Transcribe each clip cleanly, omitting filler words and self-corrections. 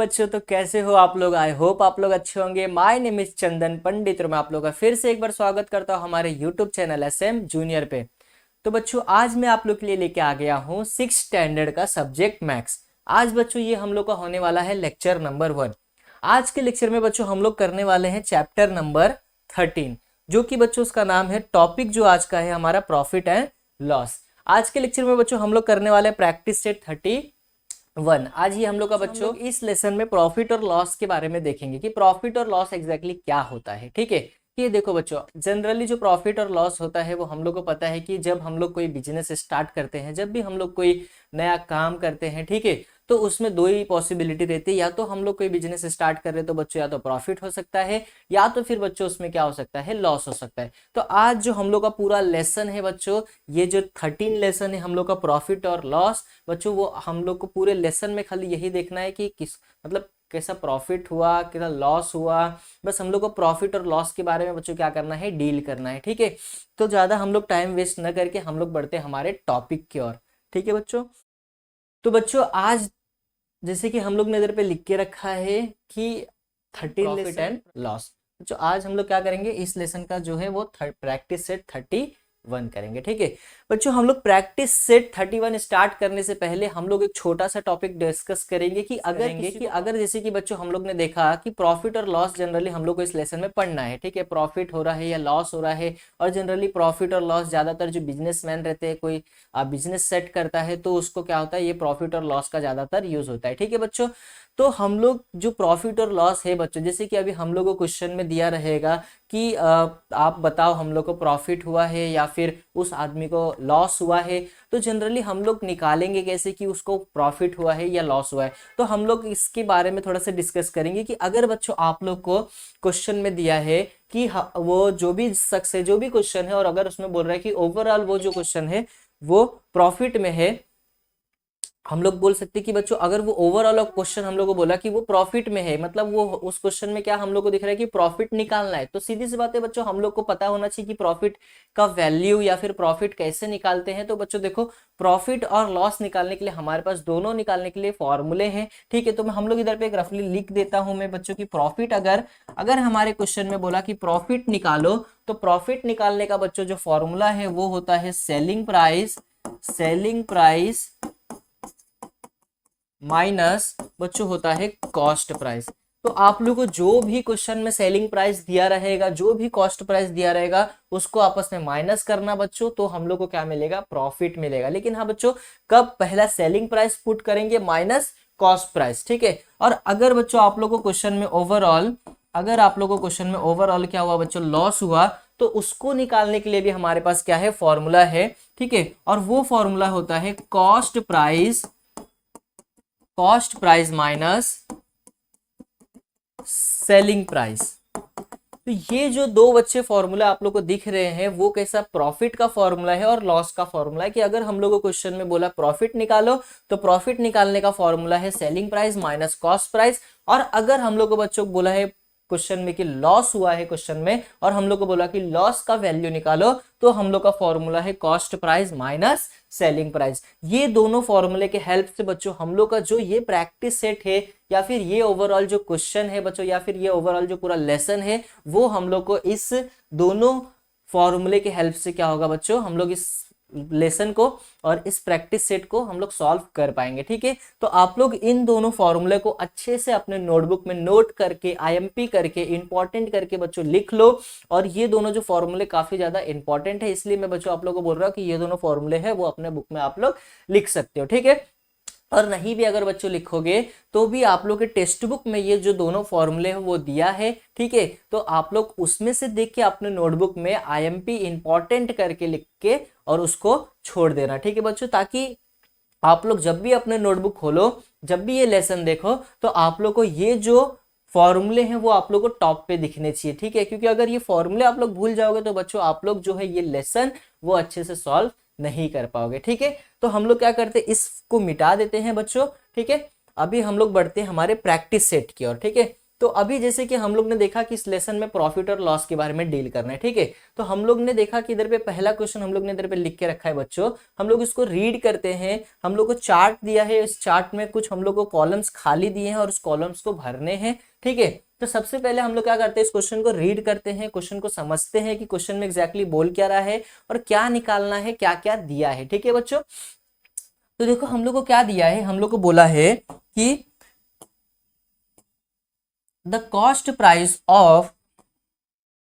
बच्चों, तो कैसे हो आप लोग। आई होप आप लोग अच्छे होंगे। माय नेम इज चंदन पंडित और मैं आप लोग का फिर से एक बार स्वागत करता हूँ हमारे यूट्यूब चैनल SM जूनियर पे। तो बच्चों, आज मैं आप लोग के लिए लेके आ गया हूँ 6 स्टैंडर्ड का सब्जेक्ट मैथ्स। आज बच्चों ये हम लोग का होने वाला है लेक्चर नंबर 1। आज के लेक्चर में बच्चों हम लोग करने वाले हैं चैप्टर नंबर 13, जो कि बच्चों उसका नाम है, टॉपिक जो आज का है हमारा प्रॉफिट एंड लॉस। आज के लेक्चर में बच्चों हम लोग करने वाले हैं प्रैक्टिस सेट 31। आज ये हम लोग का बच्चों इस लेसन में प्रॉफिट और लॉस के बारे में देखेंगे कि प्रॉफिट और लॉस एग्जैक्टली क्या होता है। ठीक है, ये देखो बच्चों, जनरली जो प्रॉफिट और लॉस होता है वो हम लोग को पता है कि जब हम लोग कोई बिजनेस स्टार्ट करते हैं, जब भी हम लोग कोई नया काम करते हैं, ठीक है, तो उसमें दो ही पॉसिबिलिटी रहती है। या तो हम लोग कोई बिजनेस स्टार्ट कर रहे हैं तो बच्चों या तो प्रॉफिट हो सकता है, या तो फिर बच्चों उसमें क्या हो सकता है, लॉस हो सकता है। तो आज जो हम लोग का पूरा लेसन है बच्चों, ये जो 13 लेसन है हम लोग का प्रॉफिट और लॉस, बच्चों वो हम लोग को पूरे लेसन में खाली यही देखना है कि किस मतलब कैसा प्रॉफिट हुआ, कैसा लॉस हुआ। बस हम लोग को प्रॉफिट और लॉस के बारे में बच्चों क्या करना है, डील करना है। ठीक है, तो ज्यादा हम लोग टाइम वेस्ट न करके हम लोग बढ़ते हैं हमारे टॉपिक की ओर। ठीक है बच्चों, तो बच्चों आज जैसे कि हम लोग ने इधर पे लिख के रखा है कि 13 प्रॉफिट एंड लॉस। तो आज हम लोग क्या करेंगे, इस लेसन का जो है वो प्रैक्टिस सेट 31 करेंगे। ठीक है बच्चों, हम लोग प्रैक्टिस सेट 31 स्टार्ट करने से पहले हम लोग एक छोटा सा टॉपिक डिस्कस करेंगे कि अगर जैसे कि बच्चों हम लोग ने देखा कि प्रॉफिट और लॉस जनरली हम लोग को इस लेसन में पढ़ना है। ठीक है, प्रॉफिट हो रहा है या लॉस हो रहा है, और जनरली प्रॉफिट और लॉस ज्यादातर जो बिजनेसमैन रहते हैं, कोई बिजनेस सेट करता है तो उसको क्या होता है, ये प्रॉफिट और लॉस का ज्यादातर यूज होता है। ठीक है बच्चों, तो हम लोग जो प्रॉफिट और लॉस है बच्चों, जैसे कि अभी हम लोग को क्वेश्चन में दिया रहेगा कि आप बताओ हम लोग को प्रॉफिट हुआ है या फिर उस आदमी को लॉस हुआ है, तो जनरली हम लोग निकालेंगे कैसे कि उसको प्रॉफिट हुआ है या लॉस हुआ है। तो हम लोग इसके बारे में थोड़ा सा डिस्कस करेंगे कि अगर बच्चों आप लोग को क्वेश्चन में दिया है कि वो जो भी शख्स है, जो भी क्वेश्चन है, और अगर उसमें बोल रहा है कि ओवरऑल वो जो क्वेश्चन है वो प्रॉफिट में है, हम लोग बोल सकते हैं कि बच्चों अगर वो ओवरऑल क्वेश्चन हम लोग को बोला कि वो प्रॉफिट में है, मतलब वो उस क्वेश्चन में क्या हम लोग को दिख रहा है कि प्रॉफिट निकालना है, तो सीधी सी बात है बच्चों, हम लोग को पता होना चाहिए कि प्रॉफिट का वैल्यू या फिर प्रॉफिट कैसे निकालते हैं। तो बच्चों देखो, प्रॉफिट और लॉस निकालने के लिए हमारे पास दोनों निकालने के लिए फॉर्मूले हैं। ठीक है, तो हम लोग इधर पे एक रफली लिख देता हूं मैं बच्चों की प्रॉफिट, अगर हमारे क्वेश्चन में बोला कि प्रॉफिट निकालो, तो प्रॉफिट निकालने का बच्चों जो फॉर्मूला है वो होता है सेलिंग प्राइस माइनस बच्चों होता है कॉस्ट प्राइस। तो आप लोग को जो भी क्वेश्चन में सेलिंग प्राइस दिया रहेगा, जो भी कॉस्ट प्राइस दिया रहेगा, उसको आपस में माइनस करना बच्चों, तो हम लोग को क्या मिलेगा, प्रॉफिट मिलेगा। लेकिन हाँ बच्चों, कब पहला सेलिंग प्राइस पुट करेंगे माइनस कॉस्ट प्राइस। ठीक है, और अगर बच्चों आप लोग को क्वेश्चन में ओवरऑल क्या हुआ बच्चों, लॉस हुआ, तो उसको निकालने के लिए भी हमारे पास क्या है, फॉर्मूला है। ठीक है, और वो फॉर्मूला होता है cost price minus selling price. तो ये जो दो बच्चे फॉर्मूला आप लोग को दिख रहे हैं, वो कैसा, प्रॉफिट का फॉर्मूला है और लॉस का फॉर्मूला है। कि अगर हम लोग को क्वेश्चन में बोला प्रॉफिट निकालो, तो प्रॉफिट निकालने का फॉर्मूला है selling price minus cost price. और अगर हम लोग को बच्चों को बोला है क्वेश्चन में कि लॉस हुआ है क्वेश्चन में, और हम लोग को बोला कि लॉस का वैल्यू निकालो, तो हम लोग का फॉर्मूला है cost price minus selling price. ये दोनों फॉर्मूले के हेल्प से बच्चों हम लोग का जो ये प्रैक्टिस सेट है, या फिर ये ओवरऑल जो क्वेश्चन है बच्चों, या फिर ये ओवरऑल जो पूरा लेसन है, वो हम लोग को इस दोनों फॉर्मूले के हेल्प से क्या होगा बच्चों, हम लोग इस लेसन को और इस प्रैक्टिस सेट को हम लोग सॉल्व कर पाएंगे। ठीक है, तो आप लोग इन दोनों फॉर्मूले को अच्छे से अपने नोटबुक में नोट करके, IMP करके, इंपॉर्टेंट करके बच्चों लिख लो। और ये दोनों जो फॉर्मूले काफी ज्यादा इंपॉर्टेंट है, इसलिए मैं बच्चों आप लोग को बोल रहा हूँ कि ये दोनों फॉर्मूले है वो अपने बुक में आप लोग लिख सकते हो। ठीक है, और नहीं भी अगर बच्चों लिखोगे तो भी आप लोग के टेक्स्ट बुक में ये जो दोनों फॉर्मूले हैं वो दिया है। ठीक है, तो आप लोग उसमें से देख के अपने नोटबुक में IMP इंपॉर्टेंट करके लिख के और उसको छोड़ देना। ठीक है बच्चों, ताकि आप लोग जब भी अपने नोटबुक खोलो, जब भी ये लेसन देखो, तो आप लोग को ये जो फॉर्मूले हैं वो आप लोग को टॉप पे दिखने चाहिए। ठीक है, क्योंकि अगर ये फॉर्मूले आप लोग भूल जाओगे तो बच्चों आप लोग जो है ये लेसन वो अच्छे से सॉल्व नहीं कर पाओगे। ठीक है, तो हम लोग क्या करते हैं, इसको मिटा देते हैं बच्चों। ठीक है, अभी हम लोग बढ़ते हैं हमारे प्रैक्टिस सेट की ओर। ठीक है, तो अभी जैसे कि हम लोग ने देखा कि इस लेसन में प्रॉफिट और लॉस के बारे में डील करना है, ठीक है। तो हम लोग ने देखा कि इधर पे पहला क्वेश्चन हम लोग ने इधर पे लिख के रखा है बच्चों, हम लोग इसको रीड करते हैं। हम लोग को चार्ट दिया है, इस चार्ट में कुछ हम लोग को कॉलम्स खाली दिए हैं और उस कॉलम्स को भरने हैं, ठीक है। तो सबसे पहले हम लोग क्या करते हैं, इस क्वेश्चन को रीड करते हैं, क्वेश्चन को समझते हैं कि क्वेश्चन में एग्जैक्टली बोल क्या रहा है और क्या निकालना है, क्या क्या दिया है, ठीक है बच्चों। तो देखो हम लोग को क्या दिया है, हम लोग को बोला है कि द कॉस्ट प्राइस ऑफ,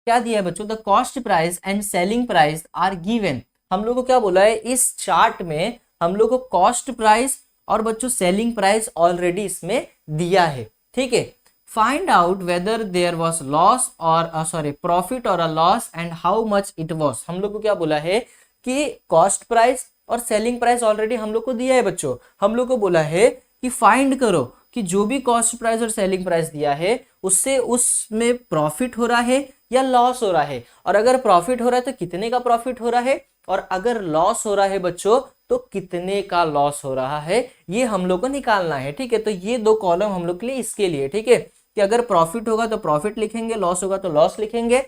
क्या दिया है बच्चों, the cost price and selling price are given. हम लोग को क्या बोला है, इस चार्ट में हम लोग को कॉस्ट प्राइस और बच्चों सेलिंग प्राइस ऑलरेडी इसमें दिया है, ठीक है। Find out whether there was loss और सॉरी प्रॉफिट और a loss and how much it was. हम लोग को क्या बोला है कि कॉस्ट प्राइस और सेलिंग प्राइस ऑलरेडी हम लोग को दिया है बच्चों। हम लोग को बोला है कि फाइंड करो कि जो भी कॉस्ट प्राइस और सेलिंग प्राइस दिया है उससे उसमें प्रॉफिट हो रहा है या लॉस हो रहा है, और अगर प्रॉफिट हो रहा है तो कितने का प्रॉफिट हो रहा है, और अगर लॉस हो रहा है बच्चों तो कितने का लॉस हो रहा है, ये हम लोग को निकालना है, ठीक है। तो ये दो कॉलम हम लोग के लिए इसके लिए, ठीक है, कि अगर प्रॉफिट होगा तो प्रॉफिट लिखेंगे, लॉस होगा तो लॉस लिखेंगे,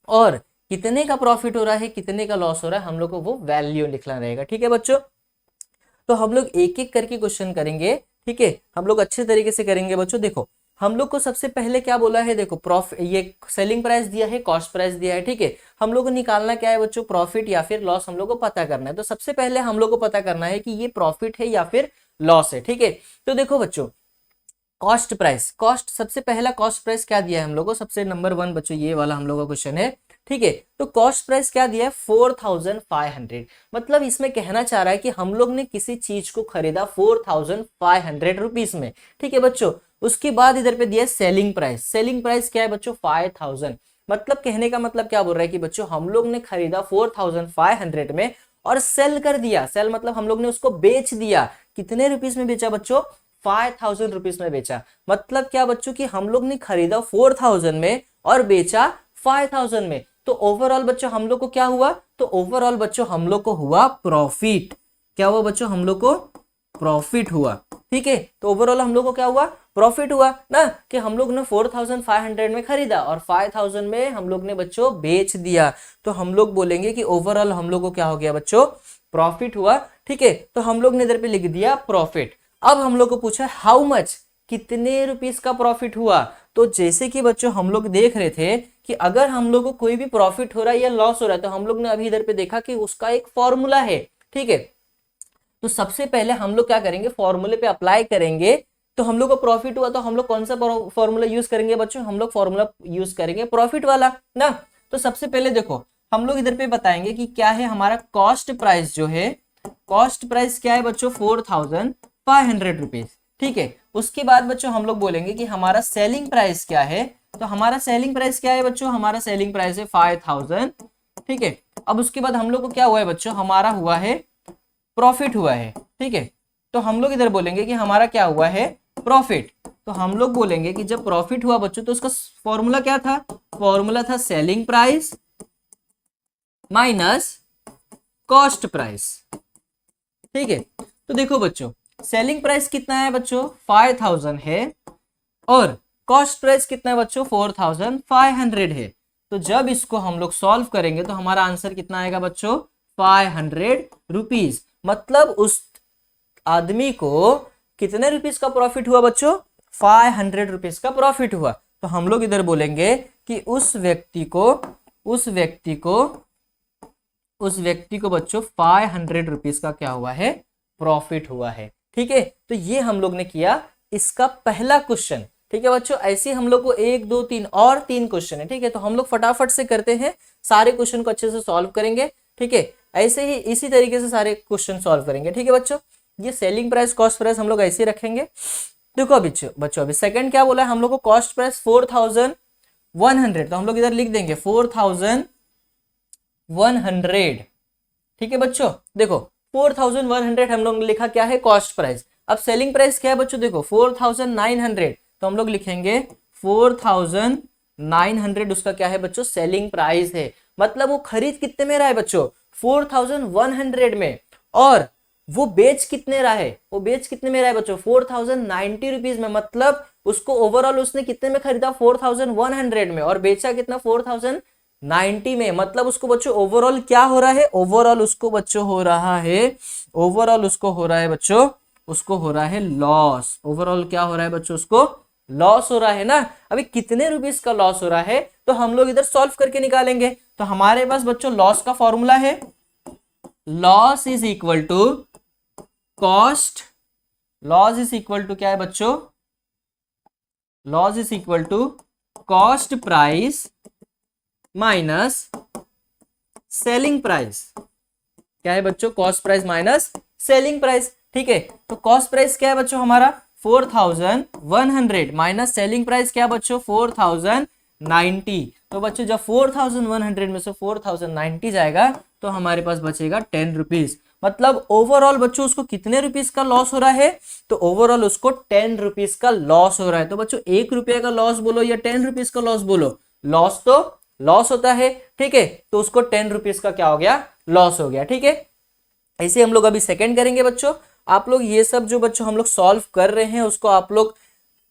और कितने का प्रॉफिट हो रहा है कितने का लॉस हो रहा है हम लोग को वो वैल्यू लिखना रहेगा, ठीक है बच्चों। तो हम लोग एक एक करके क्वेश्चन करेंगे, ठीक है, हम लोग अच्छे तरीके से करेंगे बच्चों। देखो हम लोग को सबसे पहले क्या बोला है, देखो प्रॉफिट, ये सेलिंग प्राइस दिया है, कॉस्ट प्राइस दिया है, ठीक है। हम लोग को निकालना क्या है बच्चों, प्रॉफिट या फिर लॉस हम लोग को पता करना है। तो सबसे पहले हम लोग को पता करना है कि ये प्रॉफिट है या फिर लॉस है, ठीक है। तो देखो बच्चों कॉस्ट प्राइस, कॉस्ट सबसे पहला कॉस्ट प्राइस क्या दिया है हम लोग को, सबसे नंबर 1 बच्चों ये वाला हम लोग का क्वेश्चन है, ठीक है। तो कॉस्ट प्राइस क्या दिया है 4500, मतलब इसमें कहना चाह रहा है कि हम लोग ने किसी चीज को खरीदा 4500 रुपीज में, ठीक है बच्चों। उसके बाद इधर पे दिया सेलिंग प्राइस, सेलिंग प्राइस क्या है बच्चों 5000, मतलब कहने का मतलब क्या बोल रहा है कि बच्चों हम लोग ने खरीदा 4500 में और सेल कर दिया, सेल मतलब हम लोग ने उसको बेच दिया, कितने रुपीस में बेचा बच्चों 5000 रुपीज में बेचा। मतलब क्या बच्चों कि हम लोग ने खरीदा 4000 में और बेचा 5000 में। तो ओवरऑल बच्चों हम लोग को क्या हुआ, तो ओवरऑल बच्चों हम लोग को हुआ प्रॉफिट, क्या हुआ बच्चों हम लोग को प्रॉफिट हुआ, ठीक है। तो ओवरऑल हम लोग को क्या हुआ, प्रॉफिट हुआ ना, कि हम लोग ने 4500 में खरीदा और 5000 में हम लोग ने बच्चों बेच दिया। तो हम लोग बोलेंगे कि ओवरऑल हम लोग को क्या हो गया बच्चों, प्रॉफिट हुआ, ठीक है। तो हम लोग ने इधर पे लिख दिया प्रॉफिट। अब हम लोग को पूछा हाउ मच, कितने रुपीस का प्रॉफिट हुआ। तो जैसे कि बच्चों हम लोग देख रहे थे कि अगर हम लोग को कोई भी प्रॉफिट हो रहा है या लॉस हो रहा है तो हम लोग ने अभी इधर पे देखा कि उसका एक फॉर्मूला है, ठीक है। तो सबसे पहले हम लोग क्या करेंगे, फॉर्मूले पे अप्लाई करेंगे। तो हम लोग को प्रॉफिट हुआ तो हम लोग कौन सा फॉर्मूला यूज करेंगे बच्चों, हम लोग फॉर्मूला यूज करेंगे प्रॉफिट वाला ना। तो सबसे पहले देखो हम लोग इधर पे बताएंगे कि क्या है हमारा कॉस्ट प्राइस, जो है कॉस्ट प्राइस क्या है बच्चों 4500 रुपीज, ठीक है। उसके बाद बच्चों हम लोग बोलेंगे कि हमारा सेलिंग प्राइस क्या है। तो हमारा सेलिंग प्राइस क्या है बच्चों, हमारा सेलिंग प्राइस है 5000, ठीक है। अब उसके बाद हम लोग को क्या हुआ है बच्चों, हमारा हुआ है प्रॉफिट हुआ है, ठीक है। तो हम लोग इधर बोलेंगे कि हमारा क्या हुआ है प्रॉफिट। तो हम लोग बोलेंगे कि जब प्रॉफिट हुआ बच्चों तो उसका फॉर्मूला क्या था, फॉर्मूला था selling price minus cost price, ठीक है। तो देखो बच्चों सेलिंग प्राइस कितना है बच्चों 5000 है और कॉस्ट प्राइस कितना है बच्चों 4500 है। तो जब इसको हम लोग सॉल्व करेंगे तो हमारा आंसर कितना आएगा बच्चों 500 रुपीज। मतलब उस आदमी को कितने रुपीस का प्रॉफिट हुआ बच्चों 500 रुपीस का प्रॉफिट हुआ। तो हम लोग इधर बोलेंगे कि उस व्यक्ति को बच्चों 500 रुपीस का क्या हुआ है प्रॉफिट हुआ है, ठीक है। तो ये हम लोग ने किया इसका पहला क्वेश्चन, ठीक है बच्चों। ऐसे हम लोग को 1 2 3 और 3 क्वेश्चन है, ठीक है। तो हम लोग फटाफट से करते हैं, सारे क्वेश्चन को अच्छे से सॉल्व करेंगे, ठीक है। ऐसे ही इसी तरीके से सारे क्वेश्चन सॉल्व करेंगे, ठीक है बच्चों। ये सेलिंग प्राइस कॉस्ट प्राइस हम लोग ऐसे ही रखेंगे। देखो अभी बच्चों अभी सेकंड क्या बोला है हम लोग को, कॉस्ट प्राइस 4100, तो हम लोग इधर लिख देंगे 4100, ठीक है बच्चों। देखो 4100 हम लोग ने लिखा क्या है कॉस्ट प्राइस। अब सेलिंग प्राइस क्या है बच्चों, देखो 4900, तो हम लोग लिखेंगे 4900 उसका क्या है बच्चों सेलिंग प्राइस है। मतलब वो खरीद कितने में रहा है बच्चों 4100 में, और वो बेच कितने रहा है, वो बेच कितने में रहा है बच्चों, 4090 रुपीज में। मतलब उसको ओवरऑल उसने कितने में खरीदा, 4100 में, और बेचा कितना, 4090 में। मतलब उसको बच्चों ओवरऑल क्या हो रहा है, ओवरऑल उसको बच्चों हो रहा है, ओवरऑल उसको हो रहा है बच्चों, उसको हो रहा है लॉस। ओवरऑल क्या हो रहा है बच्चों, उसको लॉस हो रहा है ना। अभी कितने रुपीस का लॉस हो रहा है तो हम लोग इधर सॉल्व करके निकालेंगे। तो हमारे पास बच्चों लॉस का फॉर्मूला है, loss is equal to cost, loss is equal to क्या है बच्चों, loss is equal to cost price minus selling price. क्या है बच्चों, cost price minus selling price. ठीक है, तो कॉस्ट प्राइस क्या है बच्चों हमारा 4100 माइनस सेलिंग प्राइस क्या बच्चों 4090। तो बच्चों जब 4100 में से 4090 जाएगा तो हमारे पास बचेगा 10 रुपीज। मतलब ओवरऑल बच्चों उसको कितने रुपीस का लॉस हो रहा है, तो ओवरऑल उसको 10 रुपीस का लॉस हो रहा है। तो बच्चों 1 रुपये का लॉस बोलो या 10 रुपीस का लॉस बोलो, लॉस तो लॉस होता है। ठीक है, तो उसको 10 रुपीस का क्या हो गया, लॉस हो गया। ठीक है, ऐसे हम लोग अभी सेकंड करेंगे बच्चों। आप लोग ये सब जो बच्चों हम लोग सॉल्व कर रहे हैं उसको आप लोग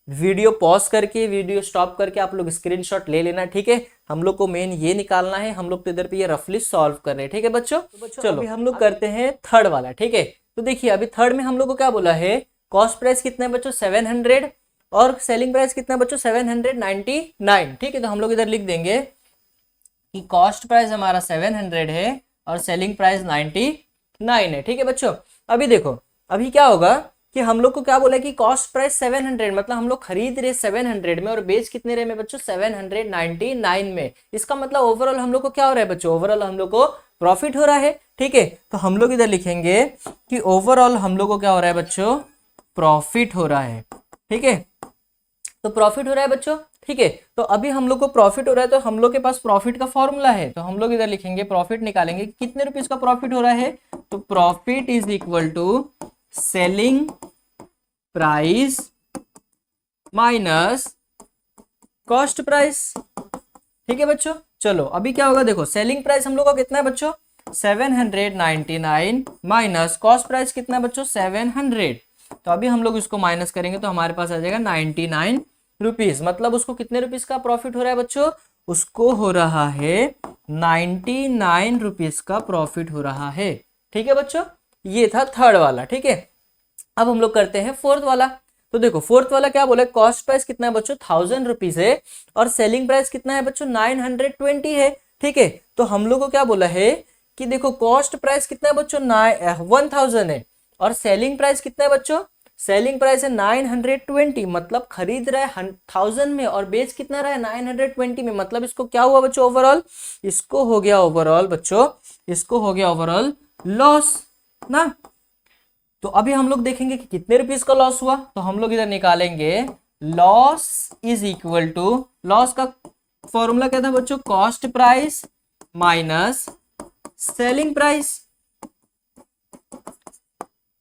वीडियो पॉज करके, वीडियो स्टॉप करके आप लोग स्क्रीनशॉट ले लेना। ठीक है, हम लोग को मेन ये निकालना है, हम लोग तो इधर पे ये रफली सॉल्व कर रहे हैं। ठीक है बच्चों, चलो अभी हम लोग करते हैं थर्ड वाला। ठीक है, तो देखिए अभी थर्ड में हम लोग को क्या बोला है, कॉस्ट प्राइस कितना है बच्चों 700 और सेलिंग प्राइस कितना है बच्चों 799। ठीक है, तो हम लोग इधर लिख देंगे कि कॉस्ट प्राइस हमारा 700 है और सेलिंग प्राइस 99 है। ठीक है बच्चों, अभी देखो अभी क्या होगा कि हम लोग को क्या बोला कि कॉस्ट प्राइस 700, मतलब हम लोग खरीद रहे 700 में और बेच कितने रहे में बच्चों 799 में। इसका मतलब ओवरऑल हम लोग को क्या हो रहा है बच्चों, ओवरऑल हम लोग को प्रॉफिट हो रहा है। ठीक है, तो हम लोग इधर लिखेंगे कि ओवरऑल हम लोग को क्या हो रहा है बच्चों, प्रॉफिट हो रहा है। ठीक है, तो प्रॉफिट हो रहा है बच्चों। ठीक है, तो अभी हम लोग को प्रॉफिट हो रहा है तो हम लोग के पास प्रॉफिट का फॉर्मूला है, तो हम लोग इधर लिखेंगे प्रॉफिट निकालेंगे कितने रुपीस का प्रॉफिट हो रहा है। तो profit is equal to selling price minus cost price. ठीक है बच्चों, चलो अभी क्या होगा देखो, सेलिंग प्राइस हम लोग का कितना है बच्चों 799 माइनस कॉस्ट प्राइस कितना है बच्चों 700। तो अभी हम लोग इसको माइनस करेंगे तो हमारे पास आ जाएगा 99 रुपीज। मतलब उसको कितने रुपीस का प्रॉफिट हो रहा है बच्चों, उसको हो रहा है 99 रुपीस का प्रॉफिट हो रहा है। ठीक है बच्चों, ये था थर्ड वाला। ठीक है, अब हम लोग करते हैं फोर्थ वाला। तो देखो फोर्थ वाला क्या बोला, कॉस्ट प्राइस कितना है बच्चों 1000 रुपीज है और सेलिंग प्राइस कितना है बच्चों 920 है। ठीक है, तो हम लोग को क्या बोला है कि देखो कॉस्ट प्राइस कितना है बच्चों 1000 है और सेलिंग प्राइस कितना है बच्चों, सेलिंग प्राइस है 920। मतलब खरीद रहा है 1000 में और बेच कितना रहा है 920 में। मतलब इसको क्या हुआ बच्चों ओवरऑल, इसको हो गया ओवरऑल बच्चों, इसको हो गया ओवरऑल लॉस ना। तो अभी हम लोग देखेंगे कि कितने रुपीस का लॉस हुआ। तो हम लोग इधर निकालेंगे loss is equal to, loss का फॉर्मूला क्या था बच्चों, cost price minus selling price.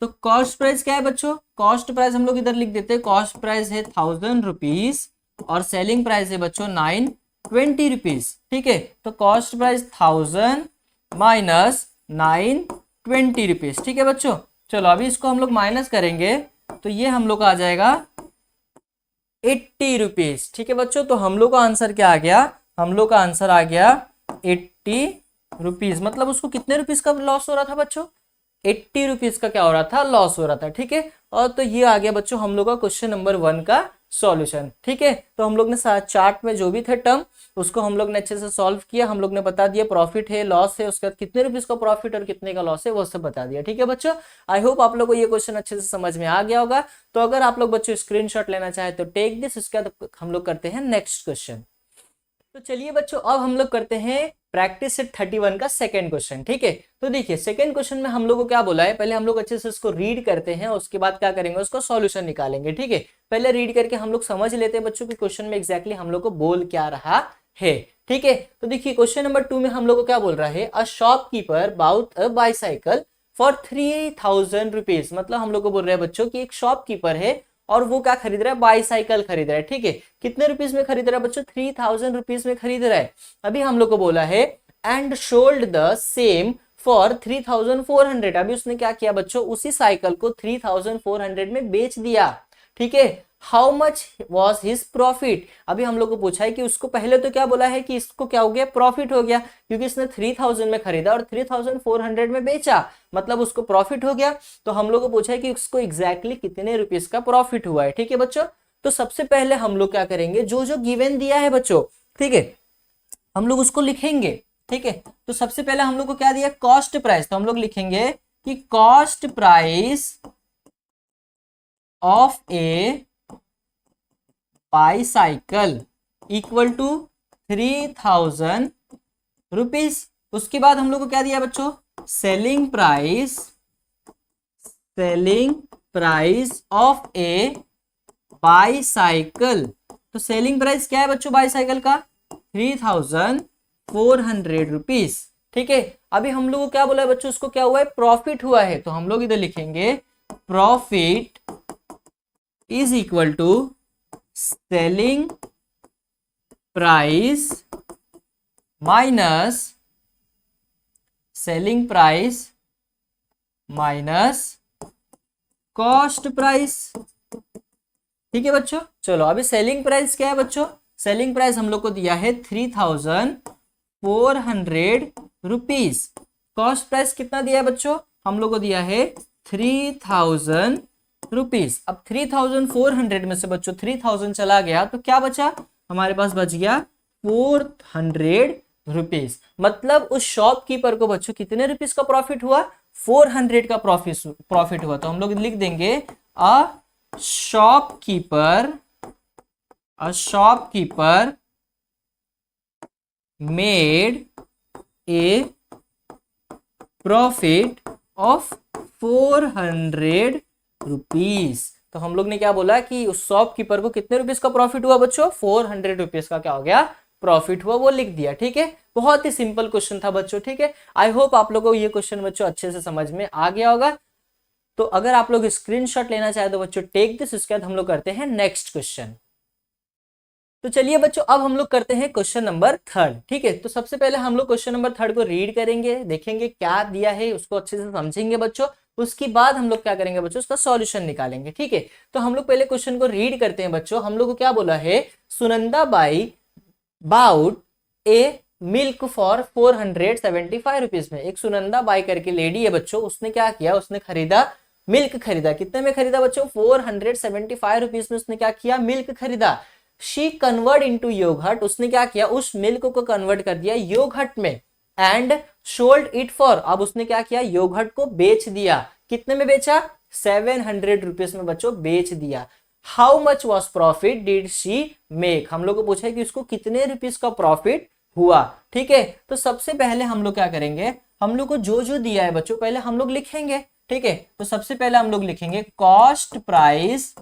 तो कॉस्ट प्राइस क्या है बच्चों, कॉस्ट प्राइस हम लोग इधर लिख देते हैं, कॉस्ट प्राइस है 1000 रुपीज और सेलिंग प्राइस है बच्चों 920 रुपीज। ठीक है, तो कॉस्ट प्राइस 1000 माइनस 920 रुपीज। ठीक है बच्चों, चलो अभी इसको हम लोग माइनस करेंगे तो ये हम लोग का आ जाएगा 80 रुपीज। ठीक है बच्चों, तो हम लोग का आंसर क्या आ गया, हम लोग का आंसर आ गया 80 रुपीज। मतलब उसको कितने रुपीज का लॉस हो रहा था बच्चों, 80 रुपीज का क्या हो रहा था, लॉस हो रहा था। ठीक है, और तो ये आ गया बच्चों हम लोग का क्वेश्चन नंबर 1 का सॉल्यूशन। ठीक है, तो हम लोग ने चार्ट में जो भी थे टर्म उसको हम लोग ने अच्छे से सॉल्व किया, हम लोग ने बता दिया प्रॉफिट है लॉस है, उसके बाद कितने रुपीस का प्रॉफिट और कितने का लॉस है वो सब बता दिया। ठीक है बच्चों, आई होप आप लोग को ये क्वेश्चन अच्छे से समझ में आ गया होगा। तो अगर आप लोग बच्चों स्क्रीनशॉट लेना चाहे तो टेक दिस, उसके बाद हम लोग करते हैं नेक्स्ट क्वेश्चन। तो चलिए बच्चों अब हम लोग करते हैं प्रैक्टिस सेट 31 का सेकंड क्वेश्चन। ठीक है, तो देखिए सेकंड क्वेश्चन में हम लोग को क्या बोला है, पहले हम लोग अच्छे से उसको रीड करते हैं, उसके बाद क्या करेंगे उसको सॉल्यूशन निकालेंगे। ठीक है, पहले रीड करके हम लोग समझ लेते हैं बच्चों कि क्वेश्चन में एग्जैक्टली हम लोग को बोल क्या रहा है। ठीक है, तो देखिए क्वेश्चन नंबर 2 में हम लोग को क्या बोल रहा है, a shopkeeper bought a bicycle for 3000 rupees. मतलब हम लोग को बोल रहे हैं बच्चों की एक शॉपकीपर है और वो क्या खरीद रहा है, बाईसाइकिल खरीद रहा है। ठीक है, कितने रुपीस में खरीद रहा है बच्चों, 3000 रुपीस में खरीद रहा है। अभी हम लोग को बोला है and sold the same for 3,400। अभी उसने क्या किया बच्चों, उसी साइकिल को 3,400 में बेच दिया। ठीक है, how much was his profit. अभी हम लोग को पूछा है कि उसको पहले तो क्या बोला है कि इसको क्या हो गया, प्रॉफिट हो गया, क्योंकि इसने 3,000 में खरीदा और 3,400 में बेचा, मतलब उसको प्रॉफिट हो गया। तो हम लोग को पूछा है कि उसको एग्जैक्टली कितने रुपीस का प्रॉफिट हुआ है। ठीक है बच्चों, तो सबसे पहले हम लोग क्या करेंगे, जो जो गिवन दिया है बच्चों, ठीक है, हम लोग उसको लिखेंगे। ठीक है, तो सबसे पहले हम लोग को क्या दिया, कॉस्ट प्राइस। तो हम लोग लिखेंगे कि cost price of a bicycle equal to 3,000 rupees. उसके बाद हम लोग को क्या दिया बच्चों, selling price of a bicycle. तो सेलिंग प्राइस क्या है बच्चों बाईसाइकिल का, 3,400 रुपीज। ठीक है, अभी हम लोग को क्या बोला है बच्चों, उसको क्या हुआ है, प्रॉफिट हुआ है। तो हम लोग इधर लिखेंगे profit is equal to selling price minus cost price. ठीक है बच्चों, चलो अभी सेलिंग प्राइस क्या है बच्चों, सेलिंग प्राइस हम लोग को दिया है 3,400 रुपीज। कॉस्ट प्राइस कितना दिया है बच्चों, हम लोग को दिया है 3,000 रुपीज। अब 3,400 में से बच्चों 3,000 चला गया तो क्या बचा, हमारे पास बच गया 400 रुपीज। मतलब उस शॉपकीपर को बच्चों कितने रुपीज का प्रॉफिट हुआ, 400 का प्रॉफिट हुआ। तो हम लोग लिख देंगे a shopkeeper made a profit of 400 rupees. तो हम लोग ने क्या बोला कि उस शॉपकीपर को कितने रुपीस का प्रॉफिट हुआ बच्चों, 400 रुपीस का क्या हो गया, प्रॉफिट हुआ, वो लिख दिया। ठीक है, बहुत ही सिंपल क्वेश्चन था बच्चों। ठीक है, आई होप आप लोगों को ये क्वेश्चन बच्चों अच्छे से समझ में आ गया होगा। तो अगर आप लोग स्क्रीनशॉट लेना चाहे तो बच्चों टेक दिस, उसके बाद हम लोग करते हैं नेक्स्ट क्वेश्चन। तो चलिए बच्चों अब हम लोग करते हैं क्वेश्चन नंबर 3। ठीक है, तो सबसे पहले हम लोग क्वेश्चन नंबर 3 को रीड करेंगे, देखेंगे क्या दिया है, उसको अच्छे से समझेंगे बच्चों। उसके बाद हम लोग क्या करेंगे बच्चों, उसका सॉल्यूशन निकालेंगे। ठीक है, तो हम लोग पहले क्वेश्चन को रीड करते हैं बच्चों। हम लोग को क्या बोला है, Sunanda buy bought a milk for 475 rupees में। एक सुनंदा बाई करके लेडी है बच्चों, उसने क्या किया, उसने खरीदा मिल्क, खरीदा कितने में खरीदा बच्चों, 475 रुपीज में उसने क्या किया, मिल्क खरीदा। शी कन्वर्ट इनटू योगर्ट, उसने क्या किया, उस मिल्क को कन्वर्ट कर दिया योगर्ट में। एंड सोल्ड इट फॉर, अब उसने क्या किया, योगर्ट को बेच दिया। कितने में बेचा, 700 रुपीज में बच्चों बेच दिया। How much was profit did she make, हम लोग को पूछा है कि उसको कितने रुपीज का प्रॉफिट हुआ। ठीक है, तो सबसे पहले हम लोग क्या करेंगे, हम लोग को जो जो दिया है बच्चों पहले हम लोग लिखेंगे। ठीक है, तो सबसे पहले हम लोग लिखेंगे cost price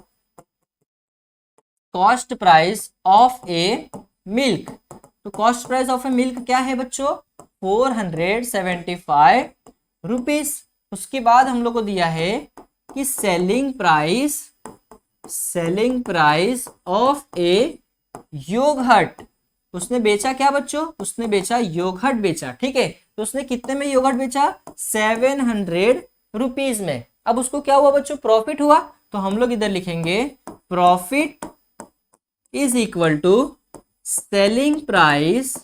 of a milk. तो cost price of a milk क्या है बच्चों, 475 रुपीज। उसके बाद हम लोग को दिया है कि selling price of a yogurt, उसने बेचा क्या बच्चों, उसने बेचा योगर्ट बेचा। ठीक है, तो उसने कितने में योगर्ट बेचा, 700 रुपीज में। अब उसको क्या हुआ बच्चों, प्रॉफिट हुआ। तो हम लोग इधर लिखेंगे profit is equal to selling price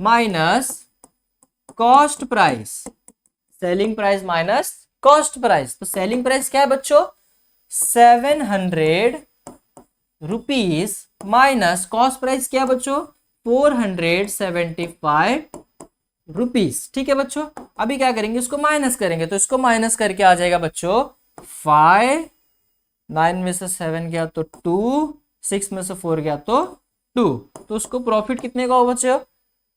minus cost price, selling price minus cost price. तो सेलिंग प्राइस क्या है बच्चों, 700 रुपीज माइनस कॉस्ट प्राइस क्या है बच्चों, 475 रुपीज। ठीक है बच्चों, अभी क्या करेंगे, इसको माइनस करेंगे। तो इसको माइनस करके आ जाएगा बच्चों 5, 9 में से 7 गया तो 2, 6 में से 4 गया तो 2। तो उसको प्रॉफिट कितने का हुआ बच्चों,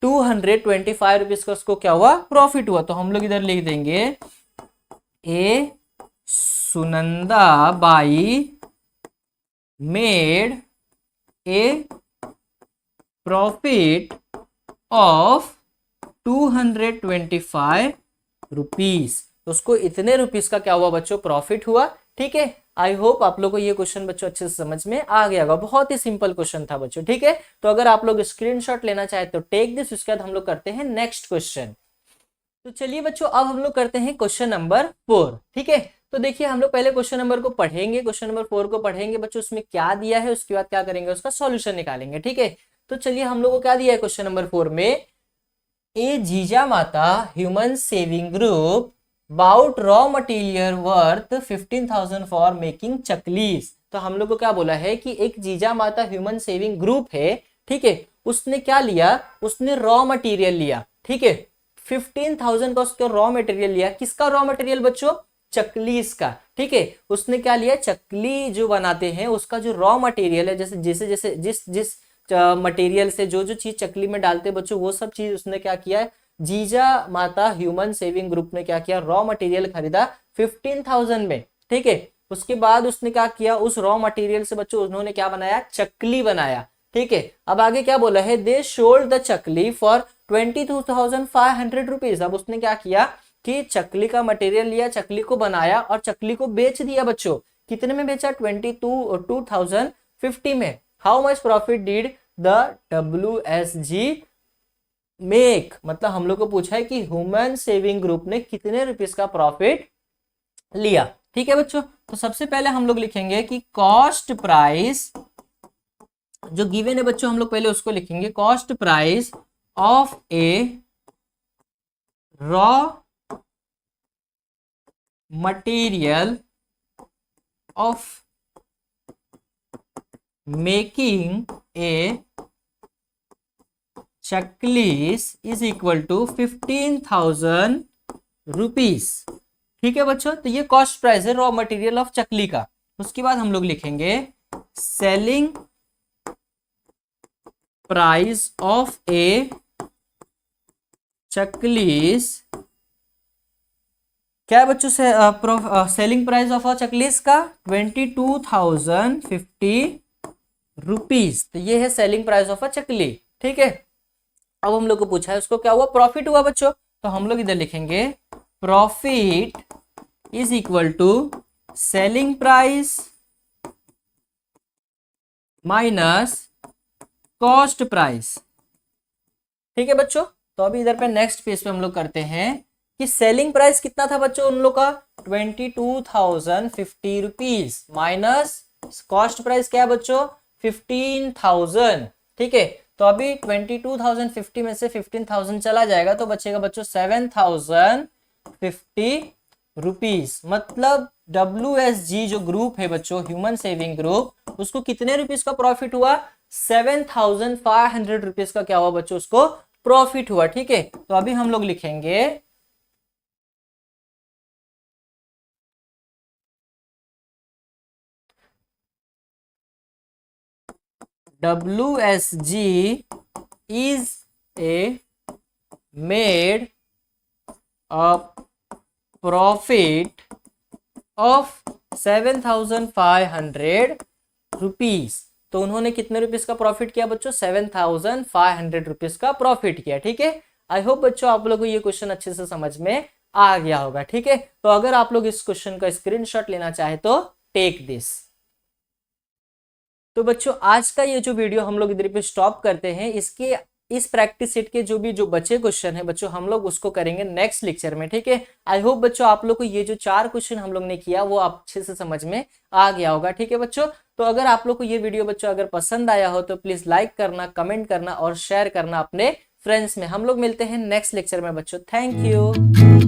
225 रुपीज का उसको क्या हुआ, प्रॉफिट हुआ। तो हम लोग इधर लिख देंगे a Sunanda Bai made a profit of 225 rupees. तो उसको इतने रुपीस का क्या हुआ बच्चों, प्रॉफिट हुआ। ठीक है। आई होप आप लोग को ये क्वेश्चन बच्चों अच्छे से समझ में आ गया होगा, बहुत ही सिंपल क्वेश्चन था बच्चों, ठीक है। तो अगर आप लोग स्क्रीनशॉट लेना चाहे तो टेक दिस, उसके बाद हम लोग करते हैं नेक्स्ट क्वेश्चन। तो चलिए बच्चों अब हम लोग करते हैं क्वेश्चन नंबर 4, ठीक है। तो देखिए हम लोग पहले क्वेश्चन नंबर को पढ़ेंगे, क्वेश्चन नंबर 4 को पढ़ेंगे बच्चों, उसमें क्या दिया है, उसके बाद क्या करेंगे, उसका सॉल्यूशन निकालेंगे, ठीक है। तो चलिए हम लोग को क्या दिया है क्वेश्चन नंबर 4 में, a Jija Mata human saving group bought raw material worth 15,000 for making chaklis. तो हम लोग को क्या बोला है कि एक जीजा माता ह्यूमन सेविंग ग्रुप है, ठीक है, उसने क्या लिया, उसने रॉ मटेरियल लिया, ठीक है, 15,000 का उसका रॉ मटेरियल लिया। किसका रॉ मटेरियल बच्चों, चकलीस का, ठीक है। उसने क्या लिया, चकली जो बनाते हैं उसका जो रॉ मटेरियल है, जैसे जैसे जैसे जिस जिस मटेरियल से जो जो चीज चकली में डालते बच्चों, वो सब चीज उसने क्या किया है, जीजा माता ह्यूमन सेविंग ग्रुप ने क्या किया, रॉ मटेरियल खरीदा 15,000 में, ठीक है। उसके बाद उसने क्या किया, उस रॉ मटेरियल से बच्चों उन्होंने क्या बनाया, चकली बनाया, ठीक है। अब आगे क्या बोला है, they sold the chakli for 22,500 rupees. अब उसने क्या किया कि चकली का मटेरियल लिया, चकली को बनाया और चकली को बेच दिया बच्चों। कितने में बेचा, 22,050 में। How much profit did the WSG make, मतलब हम लोग को पूछा है कि ह्यूमन सेविंग ग्रुप ने कितने रुपीस का प्रॉफिट लिया, ठीक है बच्चों। तो सबसे पहले हम लोग लिखेंगे कि कॉस्ट प्राइस जो गिवन है बच्चों, हम लोग पहले उसको लिखेंगे, cost price of a raw material of making a chaklis is equal to 15,000 rupees, ठीक है बच्चों। तो ये कॉस्ट प्राइस है रॉ मटेरियल ऑफ चकली का। उसके बाद हम लोग लिखेंगे selling price of a chaklis, क्या है बच्चों से selling price of a chaklis का 22,050 रुपीज। तो ये है selling price of a chakli, ठीक है। अब हम लोग को पूछा है उसको क्या हुआ, प्रॉफिट हुआ बच्चों। तो हम लोग इधर लिखेंगे profit is equal to selling price minus cost price, ठीक है बच्चों। तो अभी इधर पे नेक्स्ट पेज पे हम लोग करते हैं कि सेलिंग प्राइस कितना था बच्चों उन लोग का, 22,050 रुपीज, माइनस कॉस्ट प्राइस क्या है बच्चों, 15,000, ठीक है। तो अभी 22,050 में से 15,000 चला जाएगा तो बचेगा बच्चों 7,050 रुपीज। मतलब WSG जो ग्रुप है बच्चों, ह्यूमन सेविंग ग्रुप, उसको कितने रुपीज का प्रॉफिट हुआ, 7,500 रुपीज का क्या हुआ बच्चों, उसको प्रॉफिट हुआ, ठीक है। तो अभी हम लोग लिखेंगे WSG is a made a profit of 7,500 rupees. तो उन्होंने कितने रुपीस का प्रॉफिट किया बच्चों, 7,500 रुपीस का प्रॉफिट किया, ठीक है। आई होप बच्चों आप लोगों को ये क्वेश्चन अच्छे से समझ में आ गया होगा, ठीक है। तो अगर आप लोग इस क्वेश्चन का स्क्रीनशॉट लेना चाहे तो टेक दिस। तो बच्चों आज का ये जो वीडियो हम लोग इधर पे स्टॉप करते हैं। इसके इस प्रैक्टिस सेट के जो बचे क्वेश्चन है बच्चों, हम लोग उसको करेंगे नेक्स्ट लेक्चर में, ठीक है। आई होप बच्चों आप लोग को ये जो 4 क्वेश्चन हम लोग ने किया वो अच्छे से समझ में आ गया होगा, ठीक है बच्चों। तो अगर आप लोग को ये वीडियो बच्चों अगर पसंद आया हो तो प्लीज लाइक करना, कमेंट करना और शेयर करना अपने फ्रेंड्स में। हम लोग मिलते हैं नेक्स्ट लेक्चर में बच्चों, थैंक यू।